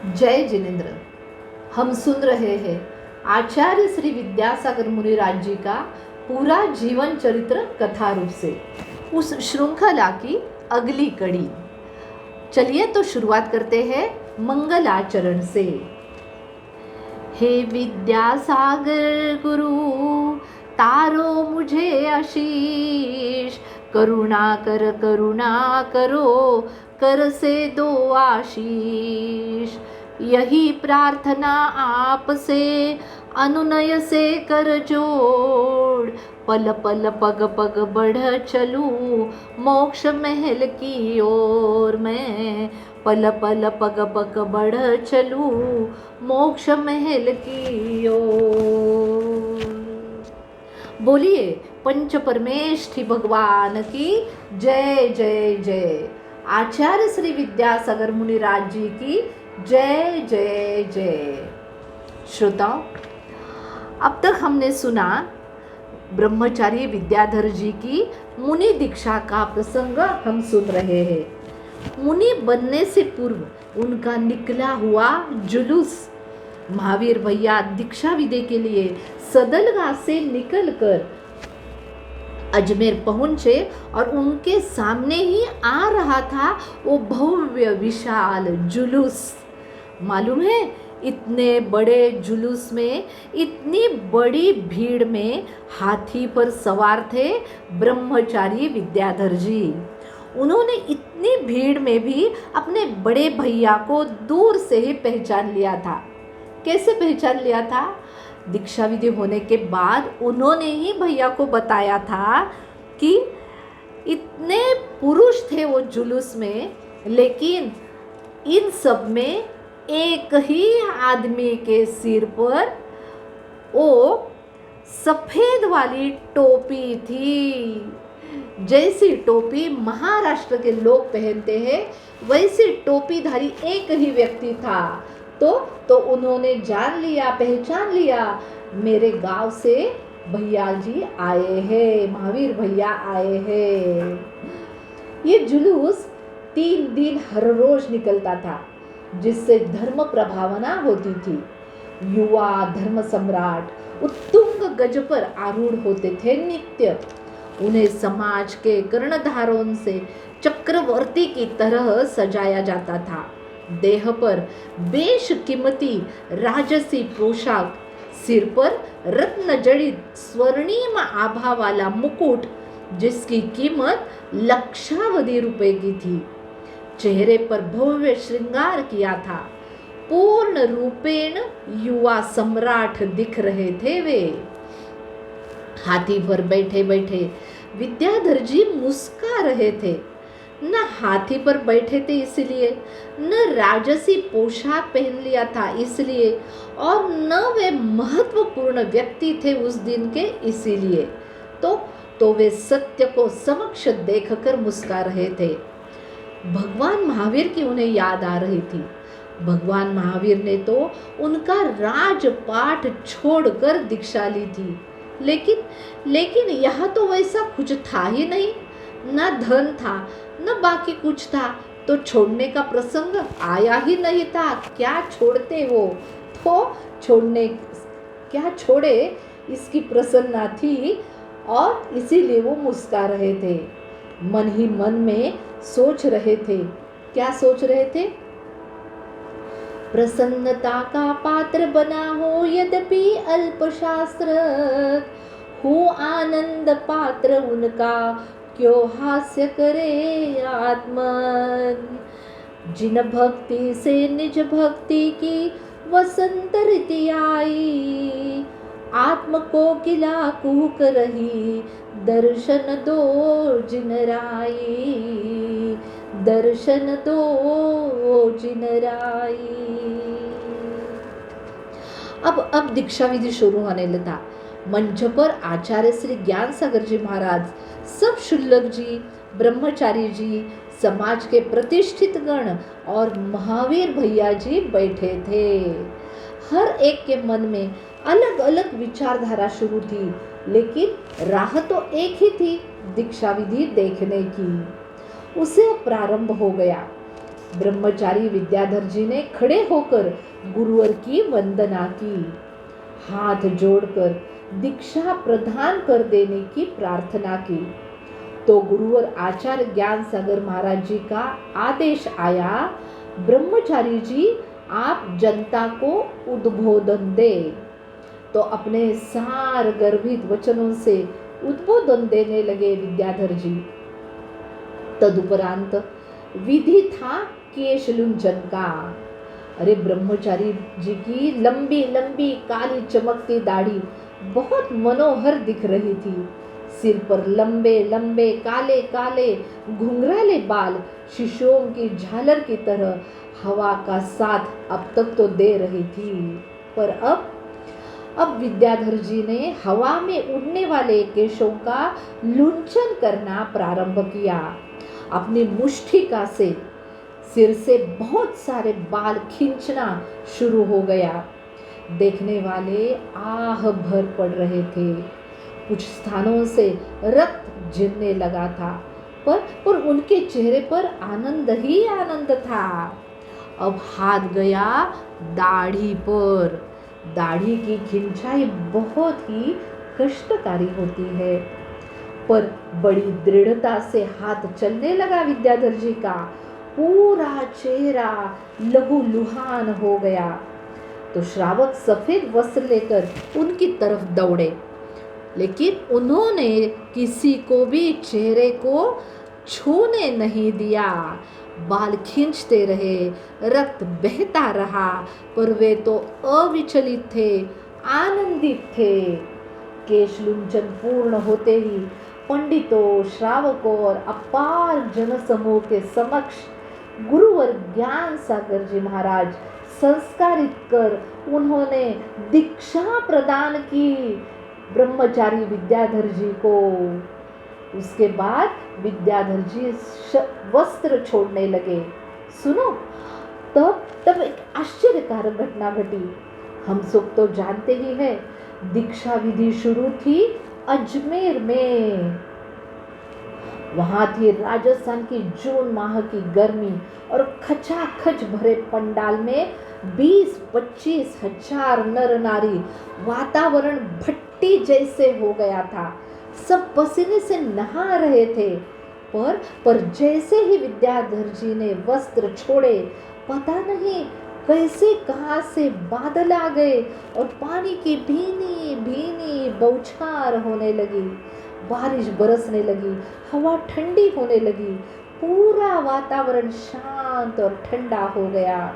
जय जिनेन्द्र। हम सुन रहे हैं आचार्य श्री विद्यासागर मुनिराज जी का पूरा जीवन चरित्र कथा रूप से, उस श्रृंखला की अगली कड़ी। चलिए तो शुरुआत करते हैं मंगलाचरण से। हे विद्यासागर गुरु, तारो मुझे आशीष, करुणा करो, कर से दो आशीष। यही प्रार्थना आपसे अनुनय से कर जोड़, पल पल पग पग बढ़ चलूं मोक्ष महल की ओर। मैं पल पल पग पग बढ़ चलूं मोक्ष महल की ओर। बोलिए पंच परमेष्ठी भगवान की जय जय जय। आचार्य श्री विद्यासागर मुनिराज जी की जय जय जय। श्रोताओं, अब तक हमने सुना ब्रह्मचारी विद्याधर जी की मुनि दीक्षा का प्रसंग हम सुन रहे हैं। मुनि बनने से पूर्व उनका निकला हुआ जुलूस। महावीर भैया दीक्षा विदे के लिए सदलगा से निकलकर अजमेर पहुंचे और उनके सामने ही आ रहा था वो भव्य विशाल जुलूस। मालूम है, इतने बड़े जुलूस में, इतनी बड़ी भीड़ में हाथी पर सवार थे ब्रह्मचारी विद्याधर जी। उन्होंने इतनी भीड़ में भी अपने बड़े भैया को दूर से ही पहचान लिया था। कैसे पहचान लिया था? दीक्षा विधि होने के बाद उन्होंने ही भैया को बताया था कि इतने पुरुष थे वो जुलूस में, लेकिन इन सब में एक ही आदमी के सिर पर वो सफेद वाली टोपी थी। जैसी टोपी महाराष्ट्र के लोग पहनते हैं, वैसी टोपीधारी एक ही व्यक्ति था। तो उन्होंने जान लिया, पहचान लिया, मेरे गांव से भैया जी आए हैं, महावीर भैया आए हैं। ये जुलूस 3 दिन हर रोज निकलता था, जिससे धर्म प्रभावना होती थी। युवा धर्म सम्राट उत्तुंग गज पर आरूढ़ होते थे नित्य। उन्हें समाज के कर्णधारों से चक्रवर्ती की तरह सजाया जाता था। देह पर बेशकीमती राजसी पोशाक, सिर पर रत्न जड़ित स्वर्णिम आभा वाला मुकुट, जिसकी कीमत लक्षावधि रुपए की थी। चेहरे पर भव्य श्रृंगार किया था। पूर्ण रूपेण युवा सम्राट दिख रहे थे वे। हाथी पर बैठे बैठे विद्याधर जी मुस्का रहे थे। न हाथी पर बैठे थे इसलिए, न राजसी पोशाक पहन लिया था इसलिए, और न वे महत्वपूर्ण व्यक्ति थे उस दिन के इसीलिए। तो वे सत्य को समक्ष देखकर मुस्का रहे थे। भगवान महावीर की उन्हें याद आ रही थी। भगवान महावीर ने तो उनका राजपाट छोड़कर दीक्षा ली थी, लेकिन यह तो वैसा कुछ था ही नहीं। न धन था, न बाकी कुछ था, तो छोड़ने का प्रसंग आया ही नहीं था। क्या छोड़ते वो? तो क्या छोड़े, इसकी प्रसन्नता थी और इसीलिए वो मुस्का रहे थे। मन ही मन में सोच रहे थे। क्या सोच रहे थे? प्रसन्नता का पात्र बना हो यद्यपि अल्पशास्त्र, हो आनंद पात्र उनका क्यों हास्य करे आत्मन। जिन भक्ति से निज भक्ति की वसंत ऋतु आई, आत्म को किला कुहक रही, दर्शन दो जिन राई, दर्शन दो जिन राई। अब दीक्षा विधि शुरू होने लगा। मंच पर आचार्य श्री ज्ञान सागर जी महाराज, सब शुल्लक जी, ब्रह्मचारी जी, समाज के प्रतिष्ठित गण और महावीर भैया जी बैठे थे। हर एक के मन में अलग अलग विचारधारा शुरू थी, लेकिन राह तो एक ही थी, दीक्षा विधि देखने की। उसे प्रारंभ हो गया। ब्रह्मचारी विद्याधर जी ने खड़े होकर गुरुवर की वंदना की, हाथ जोड़कर दीक्षा प्रदान कर देने की प्रार्थना की। तो गुरुवर आचार्य ज्ञान सागर महाराज जी का आदेश आया, ब्रह्मचारी जी आप जनता को उद्बोधन दे। तो अपने सार गर्भित वचनों से उद्बोधन देने लगे विद्याधर जी। तदुपरांत विधि था केशलुंजन का। अरे ब्रह्मचारी जी की लंबी लंबी काली चमकती दाढ़ी बहुत मनोहर दिख रही थी। सिर पर लंबे लंबे काले काले घुंघराले बाल शिशुओं की झालर की तरह हवा का साथ अब तक तो दे रही थी, पर अब विद्याधर जी ने हवा में उड़ने वाले केशों का लुंचन करना प्रारंभ किया। अपनी मुष्टिका से सिर से बहुत सारे बाल खींचना शुरू हो गया। देखने वाले आह भर पड़ रहे थे। कुछ स्थानों से रक्त गिरने लगा था, पर उनके चेहरे पर आनंद ही आनंद था। अब हाथ गया दाढ़ी पर। दाढ़ी की खिंचाई बहुत ही कष्टकारी होती है, पर बड़ी दृढ़ता से हाथ चलने लगा विद्याधर जी का। पूरा चेहरा लहूलुहान हो गया। तो श्रावक सफेद वस्त्र लेकर उनकी तरफ दौड़े, लेकिन उन्होंने किसी को भी चेहरे को छूने नहीं दिया। बाल खींचते रहे, रक्त बहता रहा, पर वे तो अविचलित थे, आनंदित थे। केशलुंचन पूर्ण होते ही पंडितों, श्रावकों और अपार जनसमूह के समक्ष गुरुवर ज्ञान सागर जी महाराज संस्कारित कर उन्होंने दीक्षा प्रदान की ब्रह्मचारी विद्याधर जी को। उसके बाद विद्याधर जी वस्त्र छोड़ने लगे। सुनो, तब एक आश्चर्यकारक घटना घटी। हम सब तो जानते ही है, दीक्षा विधि शुरू थी अजमेर में। वहां थी राजस्थान की जून माह की गर्मी और खचाखच भरे पंडाल में 20-25 हजार नर नारी। वातावरण भट्टी जैसे हो गया था, सब पसीने से नहा रहे थे। पर जैसे ही विद्याधर जी ने वस्त्र छोड़े, पता नहीं कैसे कहां से बादल आ गए और पानी की भीनी भीनी बौछार होने लगी। बारिश बरसने लगी, हवा ठंडी होने लगी, पूरा वातावरण शांत और ठंडा हो गया।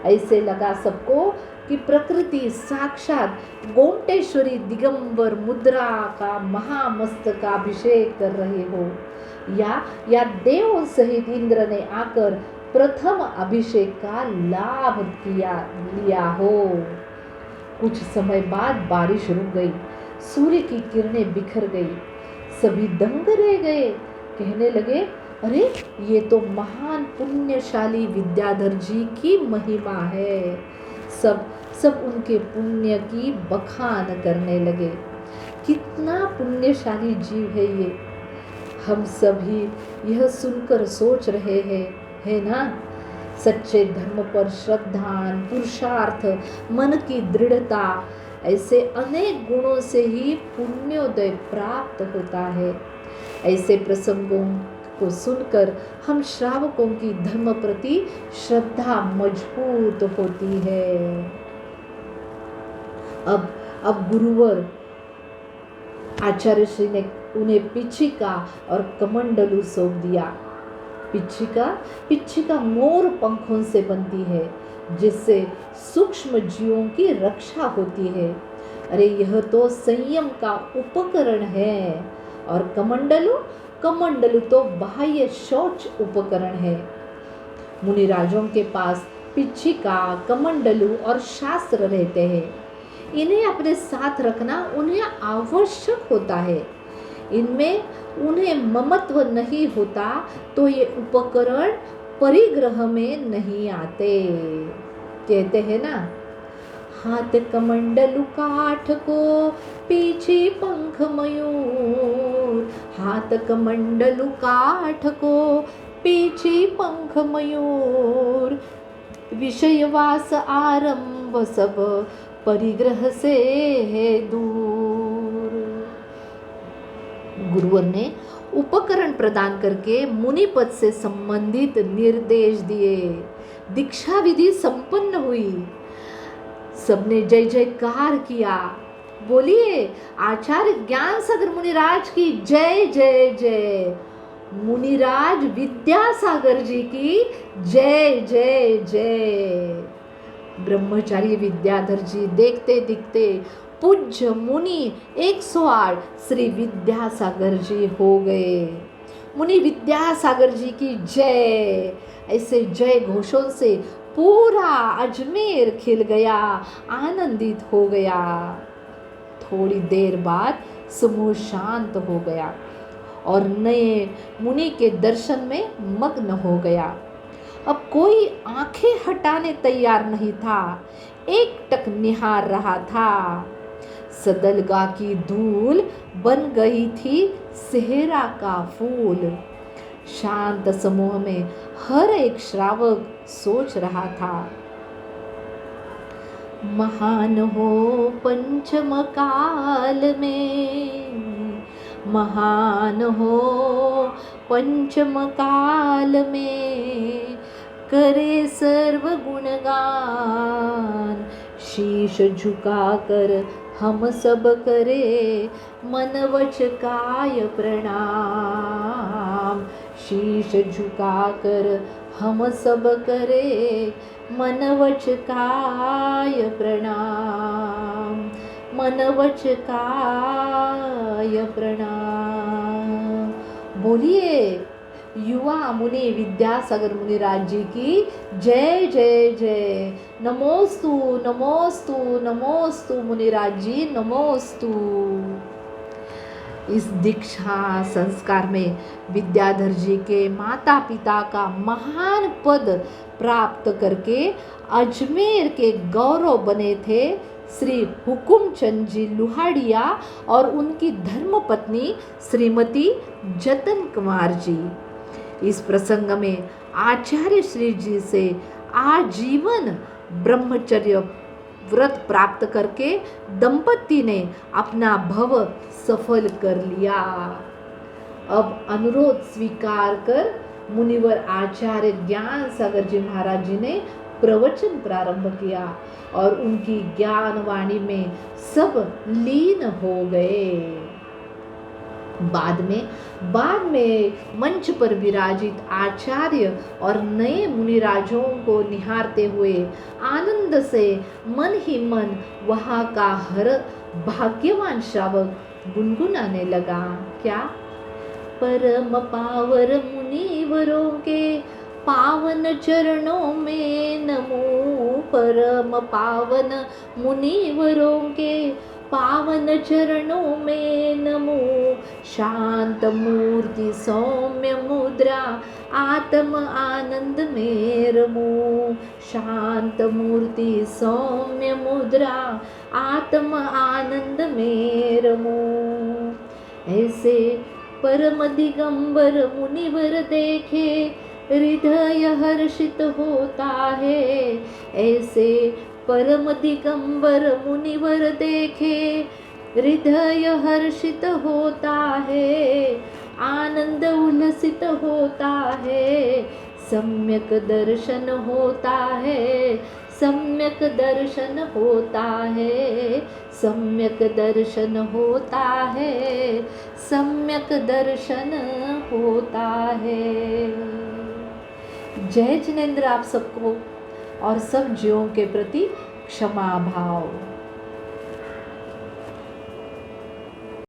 ऐसे लगा सबको कि प्रकृति साक्षात गोमटेश्वरी दिगंबर मुद्रा का महामस्तकाभिषेक कर रहे हो, या देवों सहित इंद्र ने आकर प्रथम अभिषेक का लाभ लिया हो। कुछ समय बाद बारिश रुक गई, सूर्य की किरणें बिखर गई, सभी दंग रह गए। कहने लगे, अरे ये तो महान पुण्यशाली विद्याधर जी की महिमा है। सब उनके पुण्य की बखान करने लगे। कितना पुण्यशाली जीव है ये। हम सभी यह सुनकर सोच रहे हैं, है ना? सच्चे धर्म पर श्रद्धा, पुरुषार्थ, मन की दृढ़ता, ऐसे अनेक गुणों से ही पुण्योदय प्राप्त होता है। ऐसे प्रसंगों को सुनकर हम श्रावकों की धर्म प्रति श्रद्धा मजबूत होती है। अब गुरुवर आचार्य श्री ने उन्हें पिच्छिका और कमंडलू सौंप दिया। पिच्छिका मोर पंखों से बनती है, जिससे सूक्ष्म जीवों की रक्षा होती है। अरे यह तो संयम का उपकरण है। और कमंडलू तो बाह्य शौच उपकरण है। मुनिराजों के पास पिच्छिका, कमंडलू और शास्त्र रहते हैं। इन्हें अपने साथ रखना उन्हें आवश्यक होता है। इनमें उन्हें ममत्व नहीं होता तो ये उपकरण परिग्रह में नहीं आते। कहते हैं ना, हाथ कमंडलु काठ को पीछे पंख मयूर, हाथ कमंडलु काठ को पीछे पंख मयूर, विषयवास आरंभ सब परिग्रह से है दूर। गुरुवर ने उपकरण प्रदान करके मुनि पद से संबंधित निर्देश दिए। दीक्षा विधि संपन्न हुई। सबने जय जयकार किया। बोलिए आचार्य ज्ञान सागर मुनिराज की जय जय जय। मुनिराज विद्यासागर जी की जय जय जय। ब्रह्मचारी विद्याधर जी देखते दिखते पूज्य मुनि 108 श्री विद्यासागर जी हो गए। मुनि विद्यासागर जी की जय। ऐसे जय घोषों से पूरा अजमेर खिल गया, आनंदित हो गया। थोड़ी देर बाद समूह शांत हो गया और नए मुनि के दर्शन में मग्न हो गया। अब कोई आंखें हटाने तैयार नहीं था, एकटक निहार रहा था। सदलगा की धूल बन गई थी सेहरा का फूल। शांत समूह में हर एक श्रावक सोच रहा था, महान हो पंचम काल में, महान हो पंचम काल में, करे सर्व गुणगान, शीश झुकाकर हम सब करे मन वच काय प्रणाम। शीश झुकाकर हम सब करे मन वच काय प्रणाम, मन वच काय प्रणाम। बोलिए युवा मुनि विद्यासागर मुनिराज जी की जय जय जय। नमोस्तु नमोस्तु नमोस्तु मुनिराज जी नमोस्तु। इस दीक्षा संस्कार में विद्याधर जी के माता पिता का महान पद प्राप्त करके अजमेर के गौरव बने थे श्री हुकुमचंद जी लुहाड़िया और उनकी धर्मपत्नी श्रीमती जतन कुमार जी। इस प्रसंग में आचार्य श्री जी से आजीवन ब्रह्मचर्य व्रत प्राप्त करके दंपति ने अपना भव सफल कर लिया। अब अनुरोध स्वीकार कर मुनिवर आचार्य ज्ञान सागर जी महाराज जी ने प्रवचन प्रारंभ किया और उनकी ज्ञान वाणी में सब लीन हो गए। बाद में मंच पर विराजित आचार्य और नए मुनिराजों को निहारते हुए आनंद से मन ही मन वहाँ का हर भाग्यवान श्रावक गुनगुनाने लगा। क्या? परम पावर मुनिवरों के पावन चरणों में नमो, परम पावन मुनिवरों के पावन चरणों में नमो। शांत मूर्ति सौम्य मुद्रा आत्म आनंद में रमो। शांत मूर्ति सौम्य मुद्रा आत्म आनंद में रमो। ऐसे परम दिगंबर मुनिवर देखे हृदय हर्षित होता है। ऐसे परम दिगंबर मुनिवर देखे हृदय हर्षित होता है, आनंद उल्लसित होता है। सम्यक दर्शन होता है, सम्यक दर्शन होता है, सम्यक दर्शन होता है, सम्यक दर्शन होता है। जय जिनेंद्र आप सबको और सब जीवों के प्रति क्षमा भाव।